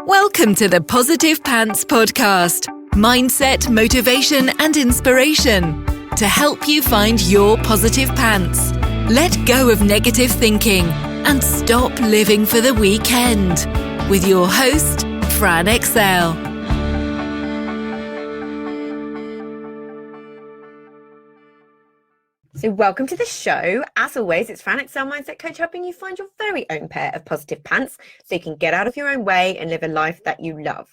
Welcome to the Positive Pants Podcast. Mindset, motivation, and inspiration to help you find your positive pants. Let go of negative thinking and stop living for the weekend. With your host, Fran Excel. So welcome to the show. As always, it's Fran Excel Mindset Coach, helping you find your very own pair of positive pants so you can get out of your own way and live a life that you love.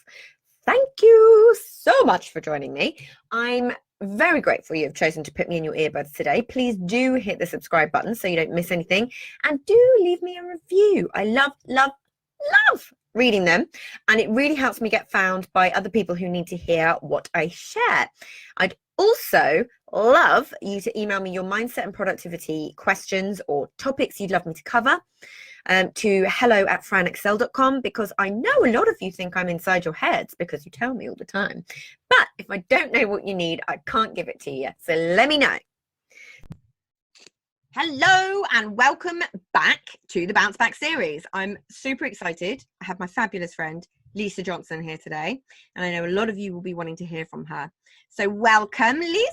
Thank you so much for joining me. I'm very grateful you've chosen to put me in your earbuds today. Please do hit the subscribe button so you don't miss anything, and do leave me a review. I love reading them, and it really helps me get found by other people who need to hear what I share. I'd also love you to email me your mindset and productivity questions or topics you'd love me to cover to hello@franexcel.com, because I know a lot of you think I'm inside your heads because you tell me all the time. But if I don't know what you need, I can't give it to you. So let me know. Hello and welcome back to the Bounce Back series. I'm super excited. I have my fabulous friend Lisa Johnson here today, and I know a lot of you will be wanting to hear from her. So welcome, Lisa.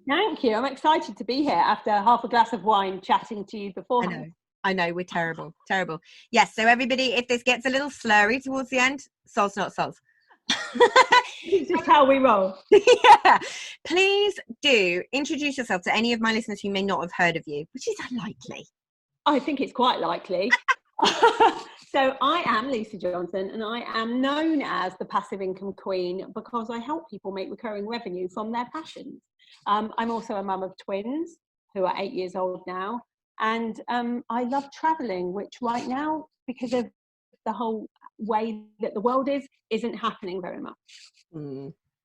Thank you. I'm excited to be here after half a glass of wine chatting to you beforehand. I know, we're terrible. Yes, so everybody, if this gets a little slurry towards the end, soz not soz. This is how we roll. Yeah. Please do introduce yourself to any of my listeners who may not have heard of you, which is unlikely. I think it's quite likely. So I am Lisa Johnson, and I am known as the passive income queen because I help people make recurring revenue from their passions. I'm also a mum of twins who are 8 years old now, and I love traveling, which right now, because of the whole way that the world isn't happening very much.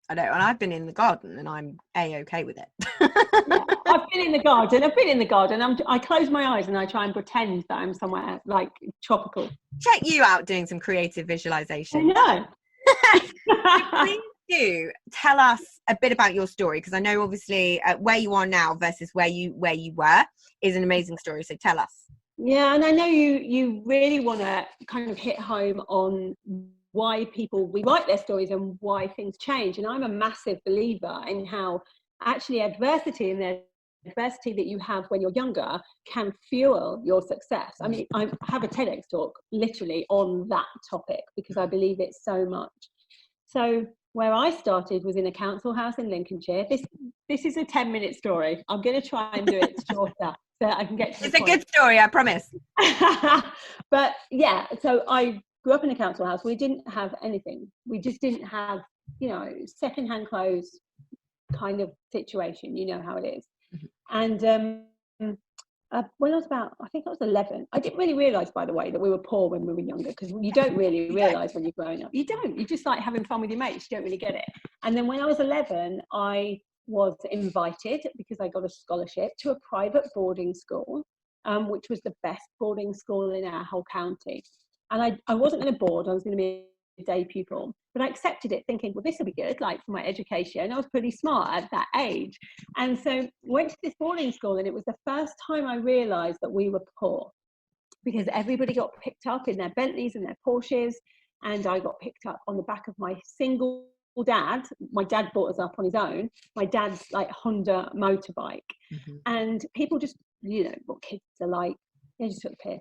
I know, and I've been in the garden and I'm A-okay with it. Yeah, I've been in the garden. I close my eyes and I try and pretend that I'm somewhere like tropical. Check you out doing some creative visualization. I know. Please do tell us a bit about your story, because I know obviously where you are now versus where you were is an amazing story. So tell us. Yeah, and I know you really want to kind of hit home on why people rewrite their stories and why things change. And I'm a massive believer in how actually adversity and the adversity that you have when you're younger can fuel your success. I mean, I have a TEDx talk literally on that topic because I believe it so much. So where I started was in a council house in Lincolnshire. This is a 10-minute story. I'm going to try and do it shorter so I can get to the point. It's a good story, I promise. But yeah, so I grew up in a council house. We didn't have anything. We just didn't have, secondhand clothes kind of situation. You know how it is. And when I was I think I was 11, I didn't really realise, by the way, that we were poor when we were younger, because you don't really realise when you're growing up. You don't. You just like having fun with your mates. You don't really get it. And then when I was 11, I was invited, because I got a scholarship, to a private boarding school, which was the best boarding school in our whole county. And I wasn't going to board. I was going to be a day pupil. But I accepted it thinking, well, this will be good, like for my education. I was pretty smart at that age. And so went to this boarding school, and it was the first time I realised that we were poor, because everybody got picked up in their Bentleys and their Porsches, and I got picked up on the back of my single dad. My dad brought us up on his own. My dad's like Honda motorbike. And people just, what kids are like, they just took the piss.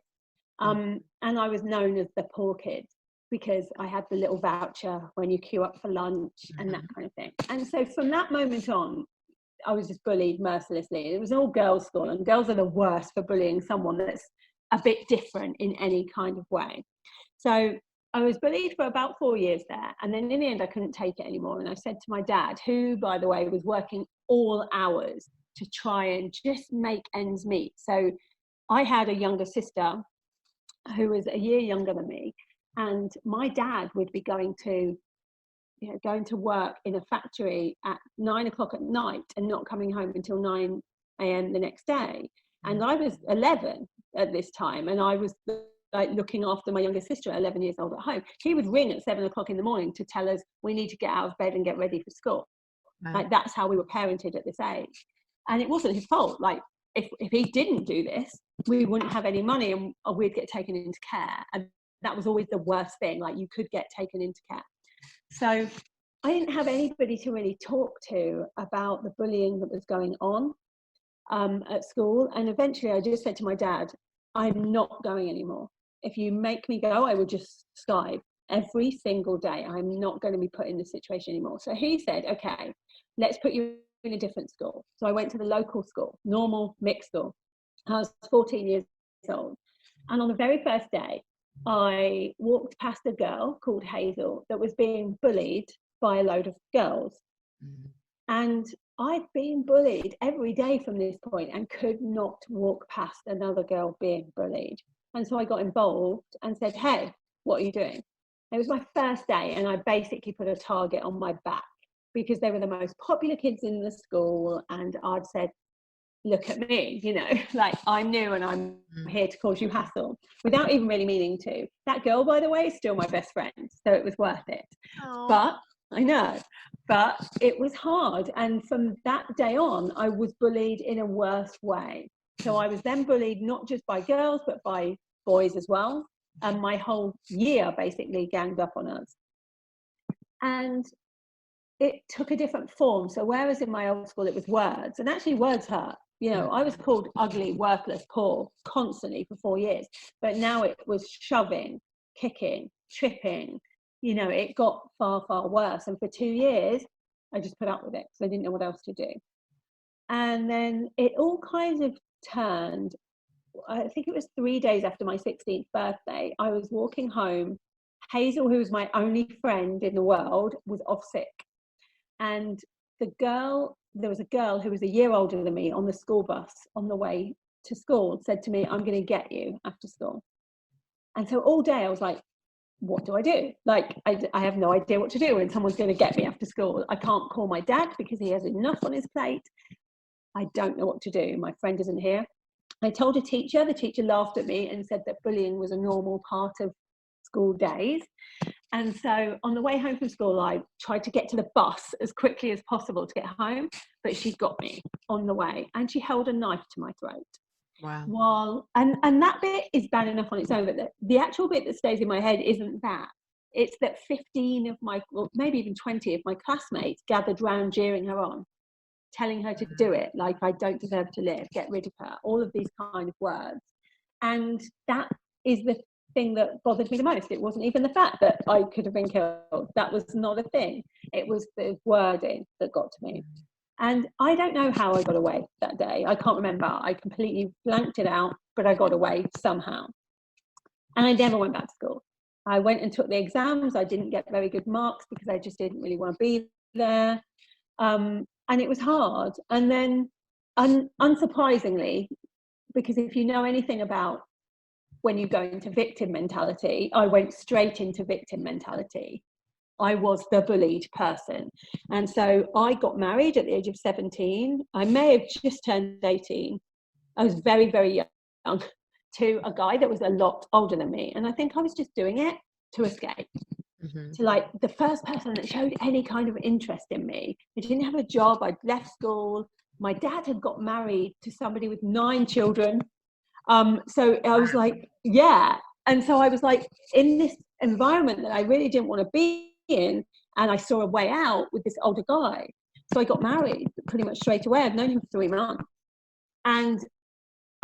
And I was known as the poor kid because I had the little voucher when you queue up for lunch and that kind of thing. And so from that moment on, I was just bullied mercilessly. It was an all-girls school, and girls are the worst for bullying someone that's a bit different in any kind of way. So I was bullied for about 4 years there. And then in the end, I couldn't take it anymore. And I said to my dad, who, by the way, was working all hours to try and just make ends meet. So I had a younger sister who was a year younger than me, and my dad would be going to work in a factory at 9 o'clock at night and not coming home until 9 a.m. the next day. And I was 11 at this time, and I was like looking after my younger sister at 11 years old at home. He would ring at 7 o'clock in the morning to tell us we need to get out of bed and get ready for school. Wow. Like, that's how we were parented at this age. And it wasn't his fault. Like, if he didn't do this, we wouldn't have any money and we'd get taken into care. And that was always the worst thing. Like, you could get taken into care. So I didn't have anybody to really talk to about the bullying that was going on at school. And eventually I just said to my dad, I'm not going anymore. If you make me go, I will just Skype every single day. I'm not going to be put in this situation anymore. So he said, okay, let's put you in a different school. So I went to the local school, normal mixed school. I was 14 years old. And on the very first day, I walked past a girl called Hazel that was being bullied by a load of girls. Mm-hmm. And I'd been bullied every day from this point and could not walk past another girl being bullied. And so I got involved and said, hey, what are you doing? It was my first day, and I basically put a target on my back because they were the most popular kids in the school. And I'd said, look at me, you know, like, I'm new and I'm here to cause you hassle, without even really meaning to. That girl, by the way, is still my best friend, so it was worth it. Aww. But I know, but it was hard. And from that day on, I was bullied in a worse way. So I was then bullied not just by girls, but by boys as well. And my whole year basically ganged up on us. And it took a different form. So whereas in my old school it was words, and actually words hurt. You know, I was called ugly, worthless, poor constantly for 4 years. But now it was shoving, kicking, tripping. You know, it got far, far worse. And for 2 years, I just put up with it because I didn't know what else to do. And then it all kind of turned. I think it was 3 days after my 16th birthday. I was walking home. Hazel, who was my only friend in the world, was off sick. And there was a girl who was a year older than me on the school bus on the way to school, said to me, I'm going to get you after school. And so all day I was like, what do I do? Like, I have no idea what to do when someone's going to get me after school. I can't call my dad because he has enough on his plate. I don't know what to do. My friend isn't here. I told a teacher. The teacher laughed at me and said that bullying was a normal part of school days. And so on the way home from school, I tried to get to the bus as quickly as possible to get home, but she got me on the way and she held a knife to my throat. Wow. And that bit is bad enough on its own, but the actual bit that stays in my head isn't that. It's that 15 of my, well, maybe even 20 of my classmates gathered round cheering her on, telling her to do it, like, I don't deserve to live, get rid of her, all of these kind of words. And that is the thing that bothered me the most. It wasn't even the fact that I could have been killed. That was not a thing. It was the wording that got to me. And I don't know how I got away that day. I can't remember. I completely blanked it out, but I got away somehow. And I never went back to school. I went and took the exams. I didn't get very good marks because I just didn't really want to be there. And it was hard. And then, unsurprisingly, because if you know anything about when you go into victim mentality, I went straight into victim mentality. I was the bullied person. And so I got married at the age of 17. I may have just turned 18. I was very, very young, to a guy that was a lot older than me. And I think I was just doing it to escape. Mm-hmm. To, like, the first person that showed any kind of interest in me. I didn't have a job. I'd left school. My dad had got married to somebody with 9 children. So I was like, yeah. And so I was like in this environment that I really didn't want to be in. And I saw a way out with this older guy. So I got married pretty much straight away. I've known him for 3 months. And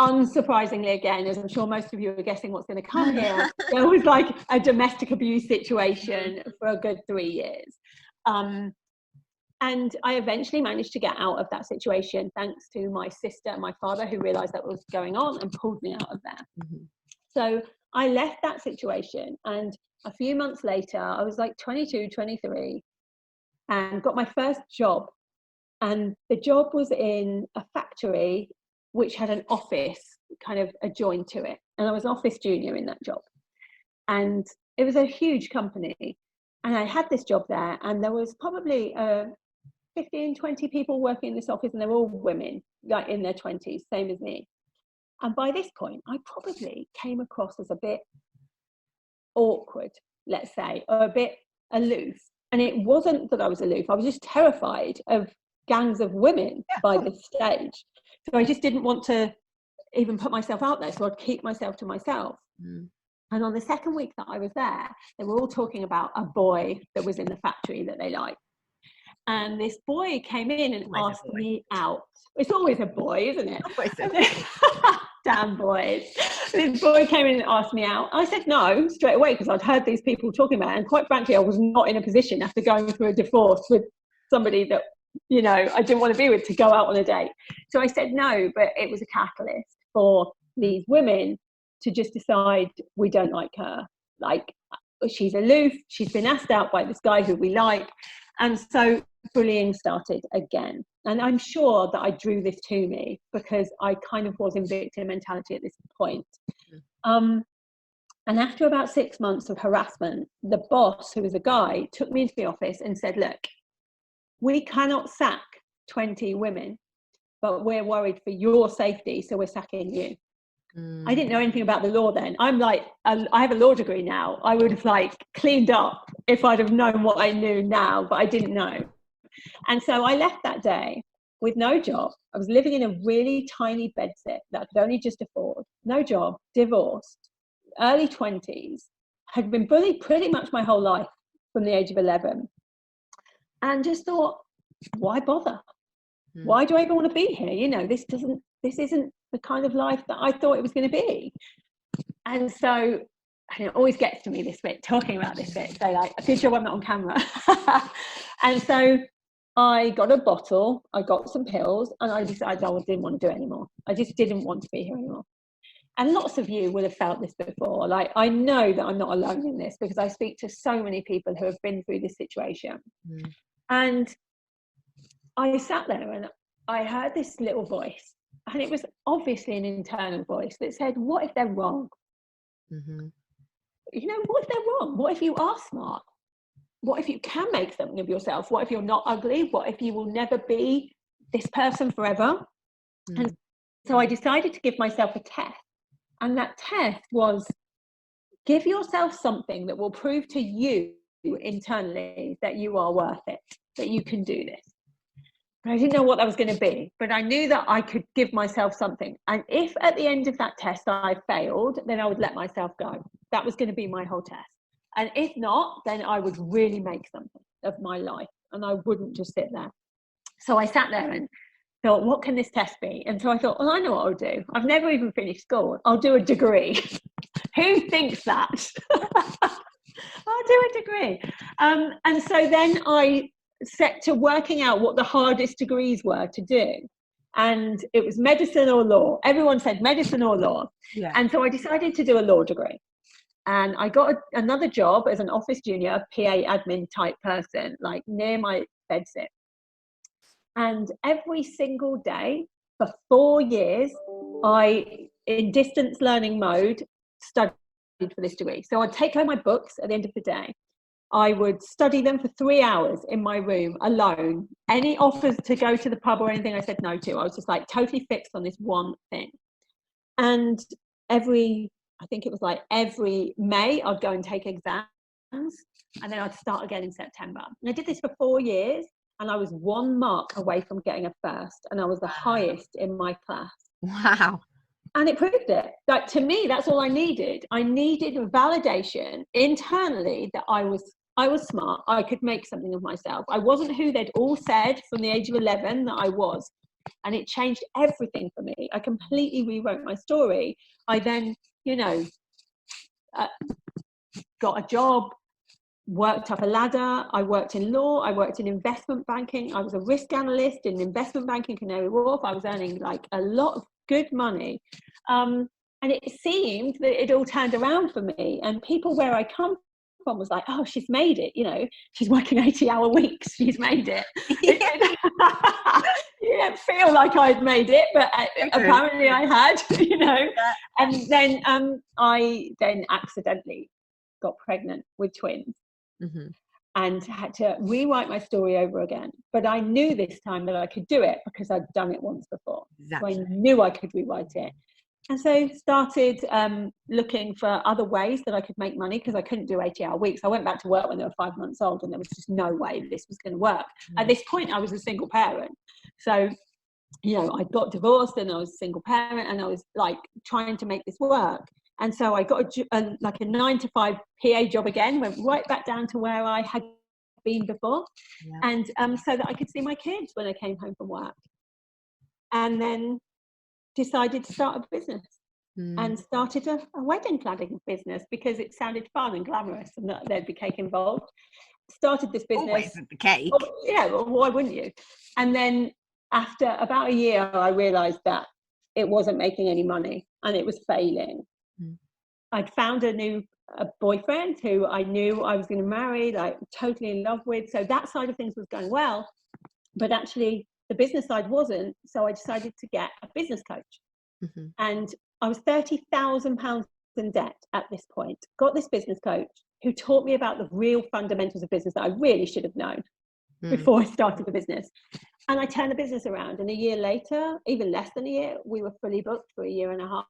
unsurprisingly, again, as I'm sure most of you are guessing what's going to come here, there was like a domestic abuse situation for a good 3 years. And I eventually managed to get out of that situation thanks to my sister and my father, who realized that was going on and pulled me out of there. Mm-hmm. So I left that situation, and a few months later, I was like 22, 23, and got my first job. And the job was in a factory which had an office kind of adjoined to it. And I was an office junior in that job. And it was a huge company. And I had this job there, and there was probably 15, 20 people working in this office, and they're all women, like in their 20s, same as me. And by this point, I probably came across as a bit awkward, let's say, or a bit aloof. And it wasn't that I was aloof. I was just terrified of gangs of women by this stage. So I just didn't want to even put myself out there. So I'd keep myself to myself. Mm. And on the second week that I was there, they were all talking about a boy that was in the factory that they liked. And this boy came in and asked me out. It's always a boy, isn't it? Damn boys. This boy came in and asked me out. I said no straight away because I'd heard these people talking about it. And quite frankly, I was not in a position after going through a divorce with somebody that, you know, I didn't want to be with to go out on a date. So I said no, but it was a catalyst for these women to just decide we don't like her. Like, she's aloof. She's been asked out by this guy who we like. And so bullying started again. And I'm sure that I drew this to me because I kind of was in victim mentality at this point. And after about 6 months of harassment, the boss, who was a guy, took me into the office and said, look, we cannot sack 20 women, but we're worried for your safety, so we're sacking you. I didn't know anything about the law then. I'm like, I have a law degree now. I would have like cleaned up if I'd have known what I knew now, but I didn't know. And so I left that day with no job. I was living in a really tiny bedsit that I could only just afford. No job, divorced, early 20s, had been bullied pretty much my whole life from the age of 11. And just thought, why bother? Why do I even want to be here? You know, this isn't the kind of life that I thought it was going to be. And so, and it always gets to me this bit, talking about this bit. So like, I did I'm not on camera. And so I got a bottle, I got some pills, and I decided I didn't want to do it anymore. I just didn't want to be here anymore. And lots of you will have felt this before. Like, I know that I'm not alone in this because I speak to so many people who have been through this situation. And I sat there and I heard this little voice, and it was obviously an internal voice that said, what if they're wrong? You know, what if they're wrong? What if you are smart? What if you can make something of yourself? What if you're not ugly? What if you will never be this person forever? And so I decided to give myself a test. And that test was, give yourself something that will prove to you internally that you are worth it, that you can do this. I didn't know what that was going to be, but I knew that I could give myself something. And if at the end of that test I failed, then I would let myself go. That was going to be my whole test. And if not, then I would really make something of my life and I wouldn't just sit there. So I sat there and thought, what can this test be? And so I thought, well, I know what I'll do. I've never even finished school. I'll do a degree. Who thinks that? I'll do a degree. And so then I set to working out what the hardest degrees were to do. And it was medicine or law. Everyone said medicine or law. Yeah. And so I decided to do a law degree. And I got another job as an office junior, PA admin type person, like near my bedsit. And every single day for 4 years, I, in distance learning mode, studied for this degree. So I'd take home my books at the end of the day. I would study them for 3 hours in my room alone. Any offers to go to the pub or anything, I said no to. I was just like totally fixed on this one thing. And every May, I'd go and take exams, and then I'd start again in September. And I did this for 4 years, and I was 1 mark away from getting a first, and I was the highest in my class. Wow. And it proved it. Like, to me, that's all I needed. I needed validation internally that I was smart. I could make something of myself. I wasn't who they'd all said from the age of 11 that I was. And it changed everything for me. I completely rewrote my story. I then, got a job, worked up a ladder. I worked in law. I worked in investment banking. I was a risk analyst in investment banking, Canary Wharf. I was earning like a lot of good money. And it seemed that it all turned around for me. And people where I come from was like, oh, she's made it. She's working 80-hour weeks. She's made it. You don't feel like I'd made it, but apparently I had, And then I then accidentally got pregnant with twins. And had to rewrite my story over again. But I knew this time that I could do it because I'd done it once before. Exactly. So I knew I could rewrite it. And so started looking for other ways that I could make money because I couldn't do 80-hour weeks. I went back to work when they were 5 months old and there was just no way this was going to work. At this point, I was a single parent. So, I got divorced and I was a single parent and I was like trying to make this work. And so I got like a 9 to 5 PA job again, went right back down to where I had been before. And so that I could see my kids when I came home from work. And then decided to start a business and started a wedding planning business because it sounded fun and glamorous and that there'd be cake involved. Started this business. Always with the cake. Oh, yeah, well, why wouldn't you? And then after about a year, I realised that it wasn't making any money and it was failing. I'd found a boyfriend who I knew I was going to marry, like totally in love with. So that side of things was going well, but actually the business side wasn't. So I decided to get a business coach. And I was £30,000 in debt at this point. Got this business coach who taught me about the real fundamentals of business that I really should have known before I started the business. And I turned the business around. And a year later, even less than a year, we were fully booked for a year and a half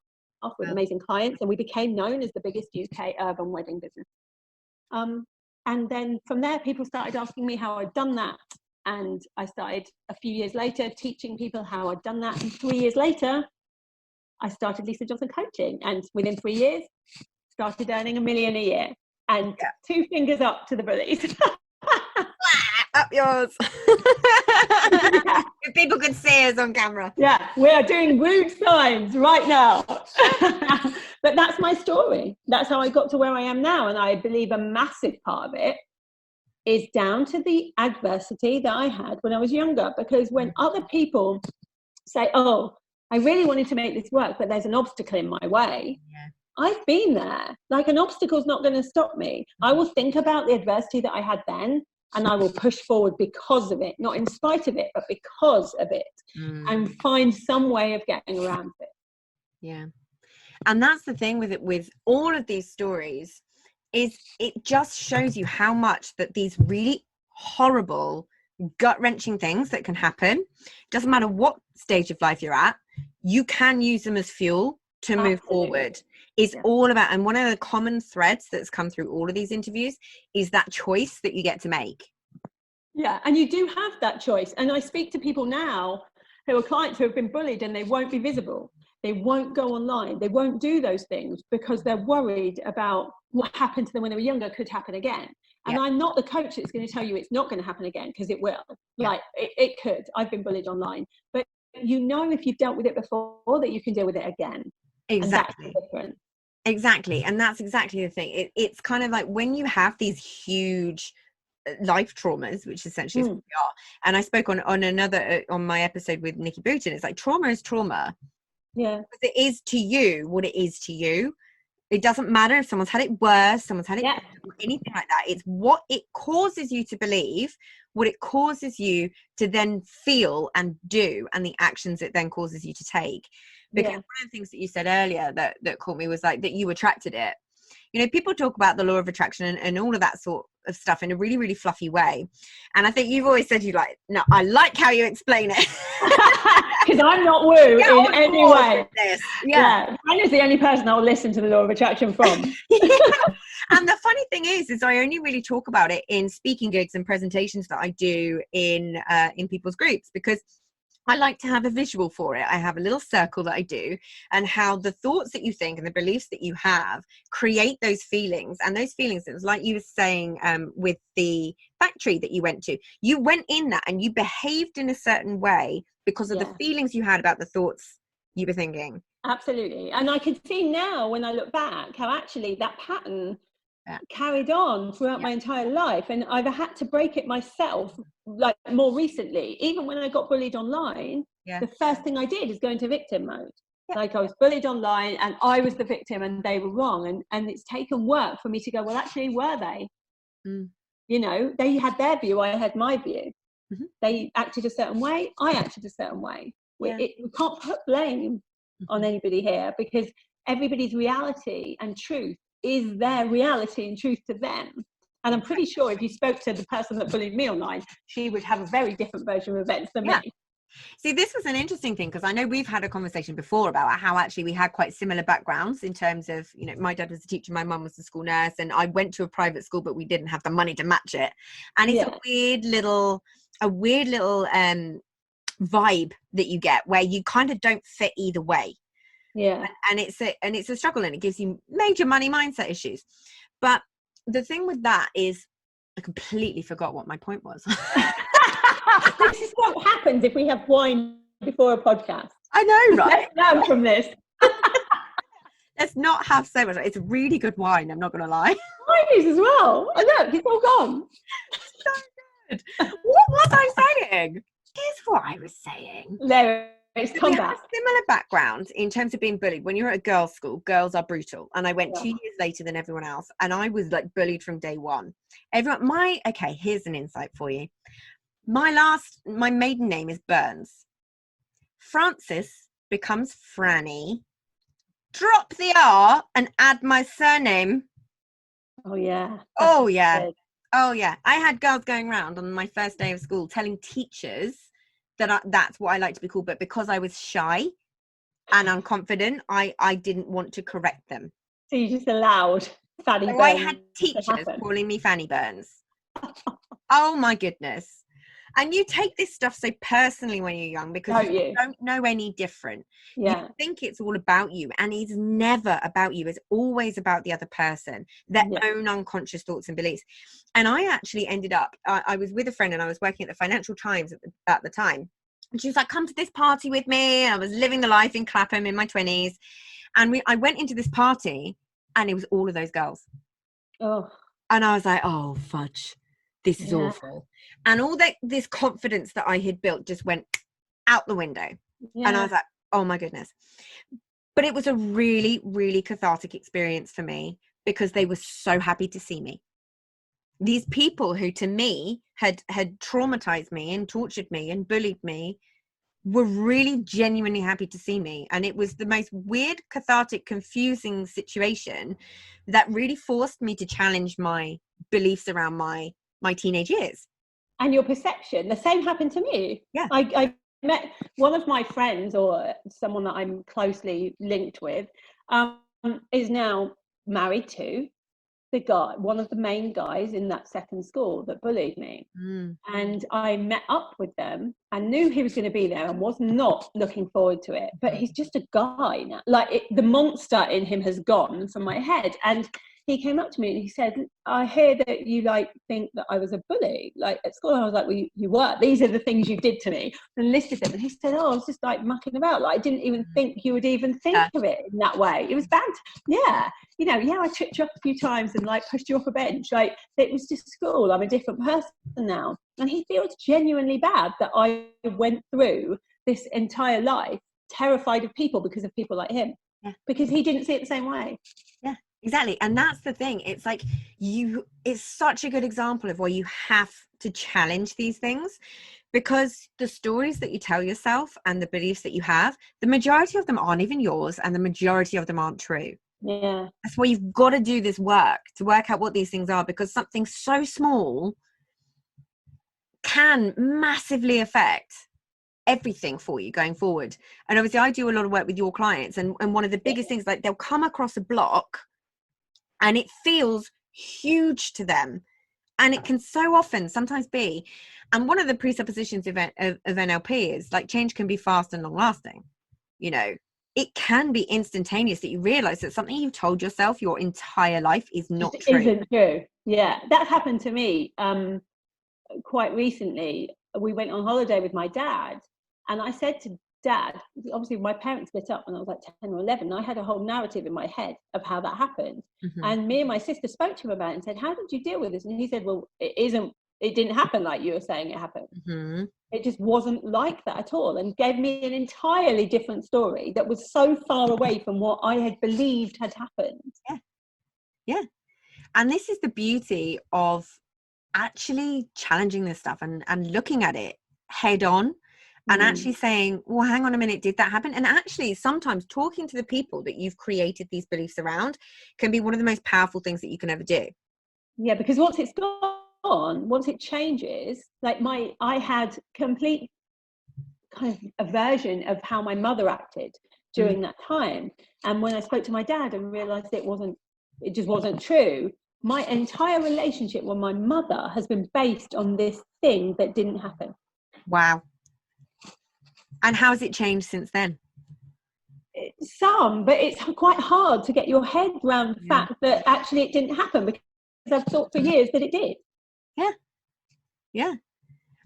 with amazing clients. And we became known as the biggest UK urban wedding business. And then from there, people started asking me how I'd done that. And I started a few years later teaching people how I'd done that. And 3 years later, I started Lisa Johnson Coaching. And within 3 years, started earning $1 million a year. And 2 fingers up to the bullies. Up yours. If people could see us on camera. Yeah, we are doing rude signs right now. But that's my story. That's how I got to where I am now. And I believe a massive part of it is down to the adversity that I had when I was younger. Because when other people say, oh, I really wanted to make this work, but there's an obstacle in my way. I've been there. Like, an obstacle's not going to stop me. I will think about the adversity that I had then, and I will push forward because of it, not in spite of it, but because of it, and find some way of getting around it. Yeah. And that's the thing with it, with all of these stories, is it just shows you how much that these really horrible, gut-wrenching things that can happen, doesn't matter what stage of life you're at, you can use them as fuel to move forward. It's all about, and one of the common threads that's come through all of these interviews is that choice that you get to make. Yeah, and you do have that choice. And I speak to people now who are clients who have been bullied and they won't be visible. They won't go online. They won't do those things because they're worried about what happened to them when they were younger could happen again. And I'm not the coach that's going to tell you it's not going to happen again, because it will. Like, it could. I've been bullied online. But you know, if you've dealt with it before, that you can deal with it again. Exactly. And that's different. Exactly. And that's exactly the thing. It's kind of like when you have these huge life traumas, which essentially is what we are. And I spoke on another, on my episode with Nikki Booten, it's like trauma is trauma. Yeah. Because it is to you what it is to you. It doesn't matter if someone's had it worse, someone's had it better, anything like that. It's what it causes you to believe, what it causes you to then feel and do, and the actions it then causes you to take. Because one of the things that you said earlier that caught me was like that you attracted it. You know, people talk about the law of attraction and all of that sort of stuff in a really, really fluffy way. And I think you've always said no, I like how you explain it. Because I'm not woo in any way. Yeah. Anna's the only person I'll listen to the law of attraction from. And the funny thing is I only really talk about it in speaking gigs and presentations that I do in people's groups, because I like to have a visual for it. I have a little circle that I do, and how the thoughts that you think and the beliefs that you have create those feelings. And those feelings, it was like you were saying with the factory that you went to. You went in that and you behaved in a certain way because of the feelings you had about the thoughts you were thinking. Absolutely. And I can see now when I look back how actually that pattern carried on throughout my entire life, and I've had to break it myself, like more recently. Even when I got bullied online, the first thing I did is go into victim mode. Like, I was bullied online and I was the victim and they were wrong, and it's taken work for me to go, well, actually, were they? You know, they had their view, I had my view. They acted a certain way, I acted a certain way. We can't put blame on anybody here, because everybody's reality and truth is their reality and truth to them. And I'm pretty sure if you spoke to the person that bullied me online, she would have a very different version of events than me. See, this was an interesting thing, because I know we've had a conversation before about how actually we had quite similar backgrounds in terms of, you know, my dad was a teacher, my mum was a school nurse, and I went to a private school, but we didn't have the money to match it. And it's a weird little vibe that you get where you kind of don't fit either way. Yeah. And it's a struggle, and it gives you major money mindset issues. But the thing with that is I completely forgot what my point was. This is what happens if we have wine before a podcast. I know, right? Let's learn from this. Let's not have so much. It's really good wine, I'm not going to lie. Mine is as well. I know, it's all gone. So good. What was I saying? Here's what I was saying. There, it's come We have back. a similar background in terms of being bullied. When you're at a girls' school, girls are brutal. And I went 2 years later than everyone else. And I was like bullied from day one. Okay, here's an insight for you. My maiden name is Burns. Frances becomes Franny. Drop the R and add my surname. Oh, yeah. Oh, yeah. Good. Oh, yeah. I had girls going around on my first day of school telling teachers that that's what I like to be called. But because I was shy and unconfident, I didn't want to correct them. So you just allowed Fanny Burns. I had teachers calling me Fanny Burns. Oh, my goodness. And you take this stuff so personally when you're young because you don't know any different. Yeah. You think it's all about you, and it's never about you. It's always about the other person, their own unconscious thoughts and beliefs. And I actually ended up, I was with a friend and I was working at the Financial Times at the time. And she was like, come to this party with me. I was living the life in Clapham in my 20s. And I went into this party and it was all of those girls. Oh. And I was like, oh, fudge. This is awful. And all this confidence that I had built just went out the window. Yeah. And I was like, oh my goodness. But it was a really, really cathartic experience for me because they were so happy to see me. These people who to me had traumatized me and tortured me and bullied me were really genuinely happy to see me. And it was the most weird, cathartic, confusing situation that really forced me to challenge my beliefs around my teenage years. And your perception. The same happened to me. Yeah. I met one of my friends, or someone that I'm closely linked with, is now married to the guy, one of the main guys in that second school that bullied me. And I met up with them and knew he was going to be there and was not looking forward to it. But he's just a guy now. Like the monster in him has gone from my head. And he came up to me and he said, I hear that you think that I was a bully at school. And I was like, well, you were. These are the things you did to me, and listed them. And he said, oh, I was just mucking about. I didn't even think you would even think of it in that way. It was bad. Yeah. I tripped you up a few times and pushed you off a bench. It was just school. I'm a different person now. And he feels genuinely bad that I went through this entire life terrified of people because of people like him. Yeah. Because he didn't see it the same way. Yeah. Exactly. And that's the thing. It's like it's such a good example of where you have to challenge these things, because the stories that you tell yourself and the beliefs that you have, the majority of them aren't even yours, and the majority of them aren't true. Yeah. That's why you've got to do this work to work out what these things are, because something so small can massively affect everything for you going forward. And obviously I do a lot of work with your clients, and one of the biggest things, they'll come across a block and it feels huge to them, and it can so often sometimes be, and one of the presuppositions of NLP is change can be fast and long lasting. It can be instantaneous, that you realize that something you've told yourself your entire life is not true. Isn't true. Yeah, that happened to me quite recently. We went on holiday with my dad, and I said to Dad, obviously my parents split up when I was 10 or 11, and I had a whole narrative in my head of how that happened. And me and my sister spoke to him about it and said, how did you deal with this? And he said, well, it didn't happen like you were saying it happened. It just wasn't like that at all, and gave me an entirely different story that was so far away from what I had believed had happened. Yeah. And this is the beauty of actually challenging this stuff and looking at it head on. And actually saying, well, hang on a minute, did that happen? And actually sometimes talking to the people that you've created these beliefs around can be one of the most powerful things that you can ever do. Yeah, because once it's gone, once it changes, I had complete kind of aversion of how my mother acted during that time. And when I spoke to my dad and realized it just wasn't true, my entire relationship with my mother has been based on this thing that didn't happen. Wow. And how has it changed since then? some, but it's quite hard to get your head around the fact that actually it didn't happen, because I've thought for years that it did. Yeah.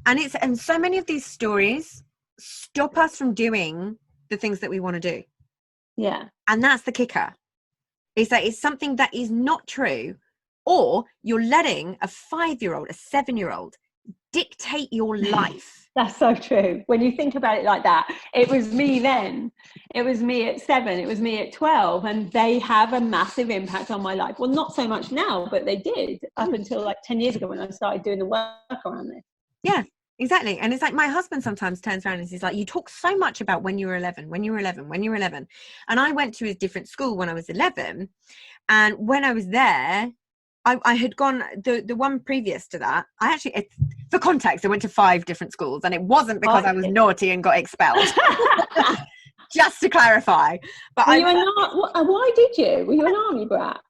And so many of these stories stop us from doing the things that we want to do. Yeah. And that's the kicker. Is that it's something that is not true, or you're letting a 5-year-old, a 7-year-old dictate your life. That's so true. When you think about it like that, it was me then. It was me at 7. It was me at 12. And they have a massive impact on my life. Well, not so much now, but they did up until like 10 years ago when I started doing the work around this. Yeah, exactly. And it's like my husband sometimes turns around and he's like, you talk so much about when you were 11. And I went to a different school when I was 11. And when I was there, I had gone, the one previous to that, I actually, for context, I went to 5 different schools, and it wasn't because I was naughty and got expelled. Just to clarify. But why did you? Were you an army brat?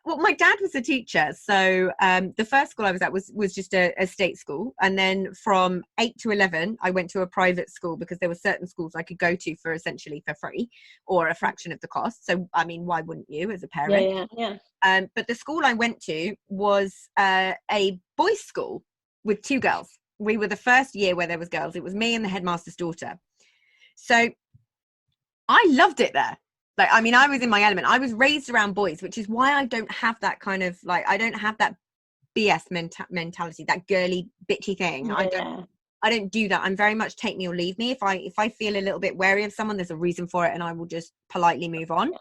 Well, my dad was a teacher. So the first school I was at was just a state school. And then from 8 to 11, I went to a private school because there were certain schools I could go to for essentially for free or a fraction of the cost. So, I mean, why wouldn't you as a parent? Yeah. But the school I went to was a boys' school with 2 girls. We were the first year where there was girls. It was me and the headmaster's daughter. So I loved it there. Like, I mean, I was in my element. I was raised around boys, which is why I don't have that kind of like, I don't have that BS mentality, that girly bitchy thing. Yeah. I don't do that. I'm very much take me or leave me. If I feel a little bit wary of someone, there's a reason for it, and I will just politely move on.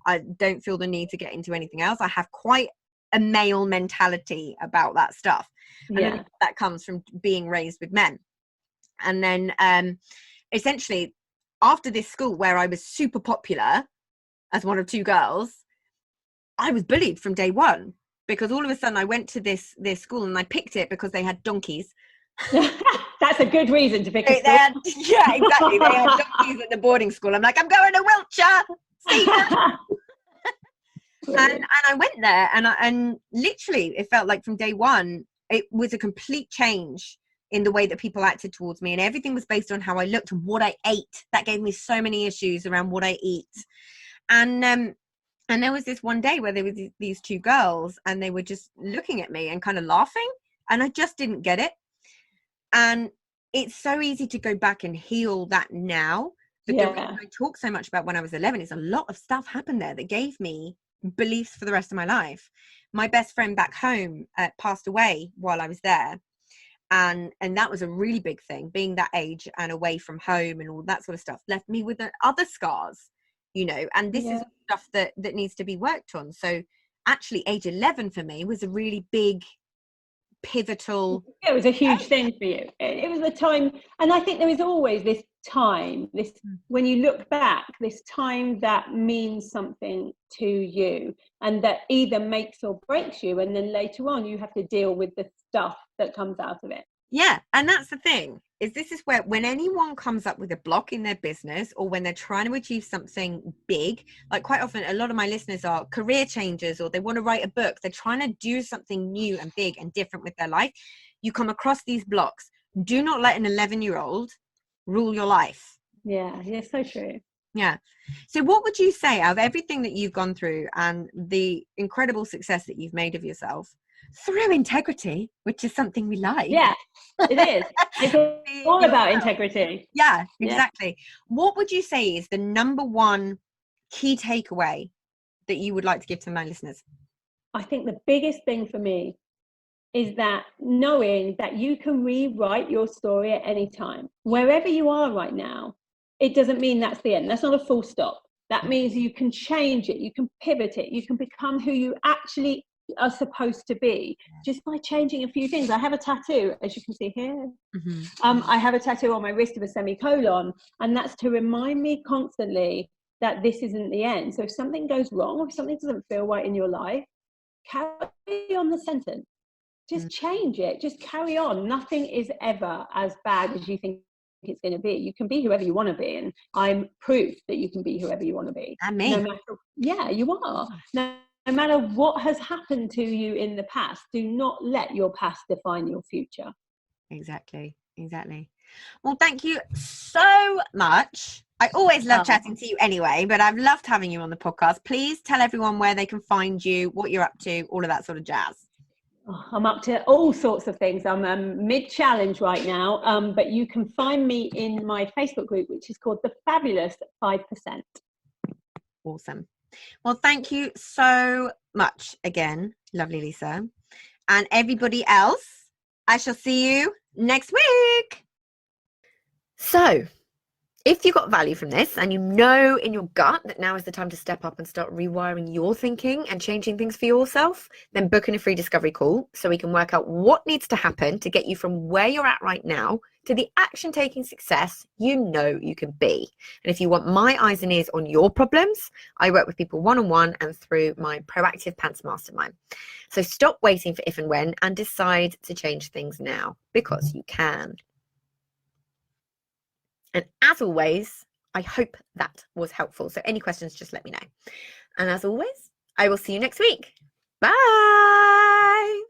I don't feel the need to get into anything else. I have quite a male mentality about that stuff. And I think that comes from being raised with men. And then essentially after this school where I was super popular as one of 2 girls, I was bullied from day one, because all of a sudden I went to this school and I picked it because they had donkeys. That's a good reason to pick a school. Yeah, exactly. They had donkeys at the boarding school. I'm like, I'm going to Wiltshire. See ya. And I went there, and literally it felt like from day one, it was a complete change in the way that people acted towards me, and everything was based on how I looked and what I ate. That gave me so many issues around what I eat. And there was this one day where there was these 2 girls, and they were just looking at me and kind of laughing, and I just didn't get it. And it's so easy to go back and heal that now. But the reason I talk so much about when I was 11 is a lot of stuff happened there that gave me beliefs for the rest of my life. My best friend back home passed away while I was there. And that was a really big thing, being that age and away from home and all that sort of stuff left me with other scars, you know, and this is stuff that needs to be worked on. So actually age 11 for me was a really big pivotal. It was a huge thing for you. It was a time, and I think there is always this time, when you look back, this time that means something to you and that either makes or breaks you, and then later on you have to deal with the stuff that comes out of it. Yeah, and that's the thing, is this is where when anyone comes up with a block in their business, or when they're trying to achieve something big, like quite often a lot of my listeners are career changers, or they want to write a book, they're trying to do something new and big and different with their life. You come across these blocks. Do not let an 11-year-old rule your life. Yeah, so true. Yeah. So what would you say, out of everything that you've gone through and the incredible success that you've made of yourself through integrity, which is something we like? Yeah, it is. It's all about integrity. Yeah, exactly. What would you say is the number one key takeaway that you would like to give to my listeners? I think the biggest thing for me is that knowing that you can rewrite your story at any time. Wherever you are right now, it doesn't mean that's the end. That's not a full stop. That means you can change it, you can pivot it, you can become who you actually are supposed to be just by changing a few things. I have a tattoo, as you can see here. I have a tattoo on my wrist of a semicolon, and that's to remind me constantly that this isn't the end. So if something goes wrong, or if something doesn't feel right in your life, carry on the sentence. Just change it. Just carry on. Nothing is ever as bad as you think it's going to be. You can be whoever you want to be, and I'm proof that you can be whoever you want to be. And me. You are. No matter what has happened to you in the past, do not let your past define your future. Exactly. Well, thank you so much. I always love Oh. chatting to you anyway, but I've loved having you on the podcast. Please tell everyone where they can find you, what you're up to, all of that sort of jazz. Oh, I'm up to all sorts of things. I'm mid-challenge right now, but you can find me in my Facebook group, which is called The Fabulous 5%. Awesome. Well, thank you so much again, lovely Lisa. And everybody else, I shall see you next week. So, if you got value from this and you know in your gut that now is the time to step up and start rewiring your thinking and changing things for yourself, then book in a free discovery call so we can work out what needs to happen to get you from where you're at right now to the action-taking success you know you can be. And if you want my eyes and ears on your problems, I work with people one-on-one and through my Proactive Pants Mastermind. So stop waiting for if and when and decide to change things now, because you can. And as always, I hope that was helpful. So any questions, just let me know. And as always, I will see you next week. Bye.